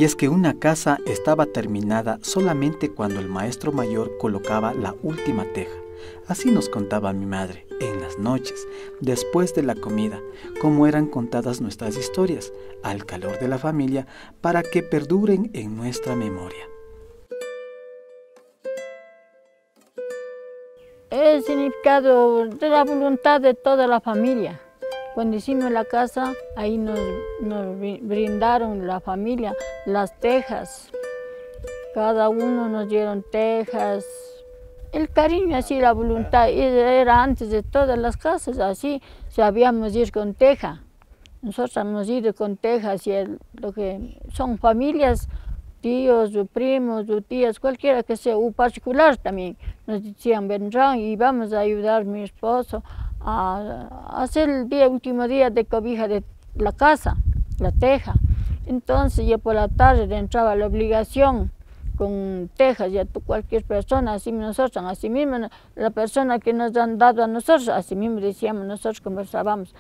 Y es que una casa estaba terminada solamente cuando el maestro mayor colocaba la última teja. Así nos contaba mi madre, en las noches, después de la comida, cómo eran contadas nuestras historias, al calor de la familia, para que perduren en nuestra memoria. El significado de la voluntad de toda la familia. Cuando hicimos la casa, ahí nos brindaron la familia las tejas. Cada uno nos dieron tejas. El cariño, así la voluntad, era antes de todas las casas, así sabíamos ir con teja. Nosotros hemos ido con tejas y lo que son familias, tíos, o primos, o tías, cualquiera que sea, o particular también, nos decían, vendrán y vamos a ayudar a mi esposo a hacer el último día de cobija de la casa, la teja. Entonces ya por la tarde entraba la obligación con tejas, ya cualquier persona, así nosotros, así mismo la persona que nos han dado a nosotros, así mismo decíamos, nosotros conversábamos.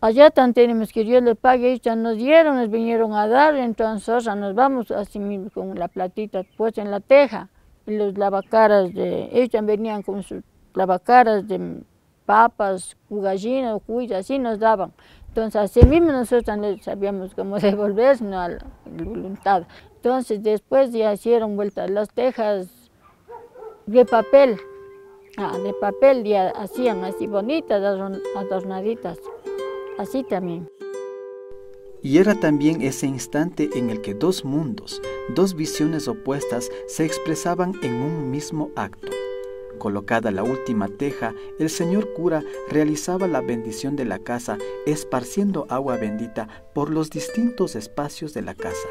Allá tan tenemos que Dios les pague, ellos ya nos dieron, nos vinieron a dar, entonces nosotros nos vamos así mismo con la platita puesta en la teja, y los lavacaras, ellos ya venían con sus lavacaras de papas, gallinas, cuyas, así nos daban. Entonces así mismo nosotros sabíamos cómo devolvernos a la voluntad. Entonces después ya hicieron vueltas las tejas de papel, ya hacían así bonitas, adornaditas, así también. Y era también ese instante en el que dos mundos, dos visiones opuestas se expresaban en un mismo acto. Colocada la última teja, el señor cura realizaba la bendición de la casa, esparciendo agua bendita por los distintos espacios de la casa.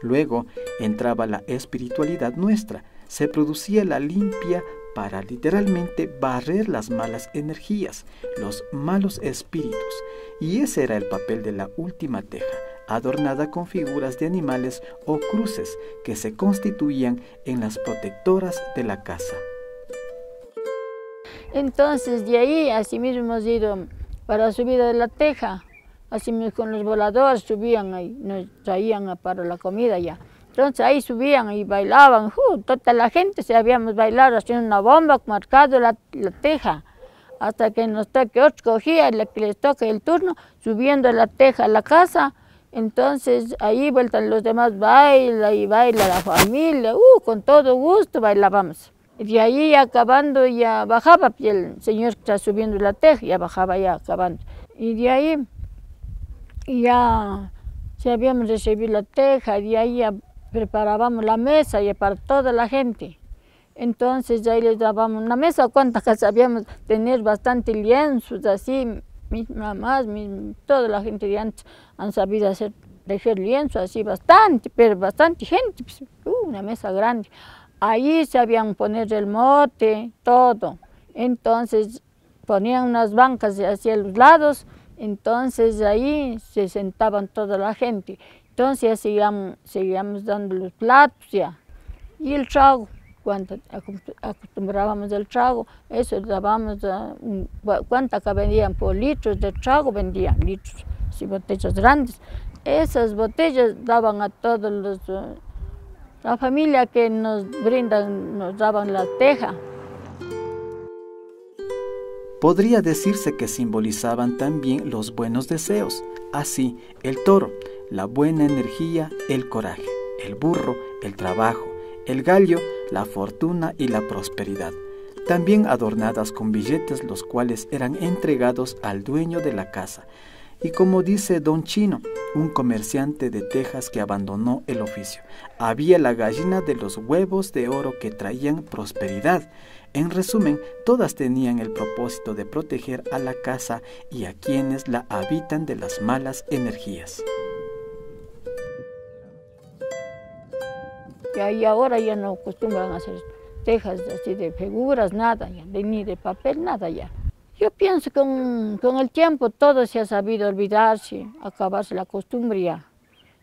Luego entraba la espiritualidad nuestra, se producía la limpia para literalmente barrer las malas energías, los malos espíritus, y ese era el papel de la última teja, adornada con figuras de animales o cruces que se constituían en las protectoras de la casa. Entonces de ahí así mismo hemos ido para la subida de la teja, así mismo con los voladores subían ahí, nos traían para la comida ya. Entonces ahí subían y bailaban, toda la gente sabíamos bailar haciendo una bomba marcando la teja, hasta que nos toque otro cogía, que les toque el turno, subiendo la teja a la casa. Entonces ahí vueltan los demás, baila y baila la familia, con todo gusto bailábamos. Y de ahí acabando ya bajaba el señor que está subiendo la teja, ya bajaba ya acabando. Y de ahí ya sabíamos recibir la teja, y de ahí ya preparábamos la mesa ya para toda la gente. Entonces ahí les dábamos una mesa, cuántas que sabíamos tener bastante lienzos, así, mis mamás, toda la gente de antes han sabido tejer lienzos, así bastante, pero bastante gente, pues, una mesa grande. Ahí sabían poner el mote, todo. Entonces ponían unas bancas hacia los lados, entonces ahí se sentaban toda la gente. Entonces ya seguíamos dando los platos ya. Y el trago, cuando acostumbrábamos el trago, eso dábamos, cuánta que vendían por litros de trago, vendían litros, así botellas grandes. Esas botellas daban a todos los... La familia que nos brindan, nos daban la teja. Podría decirse que simbolizaban también los buenos deseos. Así, el toro, la buena energía, el coraje, el burro, el trabajo, el gallo, la fortuna y la prosperidad. También adornadas con billetes, los cuales eran entregados al dueño de la casa. Y como dice don Chino, un comerciante de tejas que abandonó el oficio, había la gallina de los huevos de oro que traían prosperidad. En resumen, todas tenían el propósito de proteger a la casa y a quienes la habitan de las malas energías. Y ahora ya no acostumbran a hacer tejas así de figuras, nada ya, ni de papel, nada ya. Yo pienso que con el tiempo todo se ha sabido olvidarse, acabarse la costumbre ya.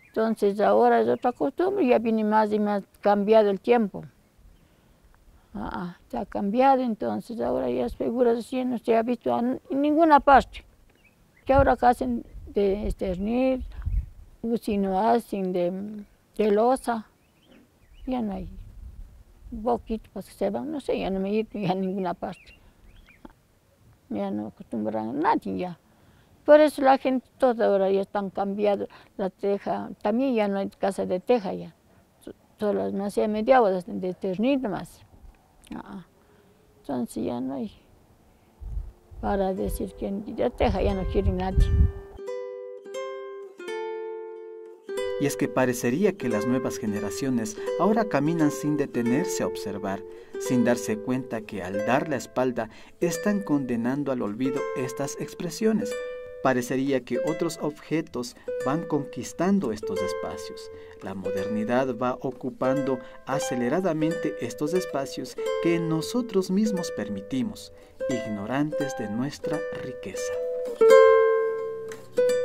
Entonces ahora es otra costumbre, ya viene más y más cambiado el tiempo. Se ha cambiado, entonces ahora ya las figuras así no se ha visto en ninguna parte. Que ahora hacen de esternil, si no hacen de loza, ya no hay. Un poquito pues se van, no sé, ya no me he ido a ninguna parte. Ya no acostumbran a nadie ya. Por eso la gente toda ahora ya están cambiando la teja. También ya no hay casa de teja ya. Solo no sé, media hora de ternir nomás. Entonces ya no hay para decir que de teja ya no quiere nadie. Y es que parecería que las nuevas generaciones ahora caminan sin detenerse a observar, sin darse cuenta que al dar la espalda están condenando al olvido estas expresiones. Parecería que otros objetos van conquistando estos espacios. La modernidad va ocupando aceleradamente estos espacios que nosotros mismos permitimos, ignorantes de nuestra riqueza.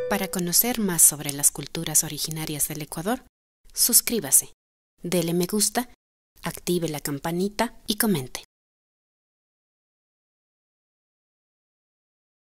Para conocer más sobre las culturas originarias del Ecuador, suscríbase, dele me gusta, active la campanita y comente.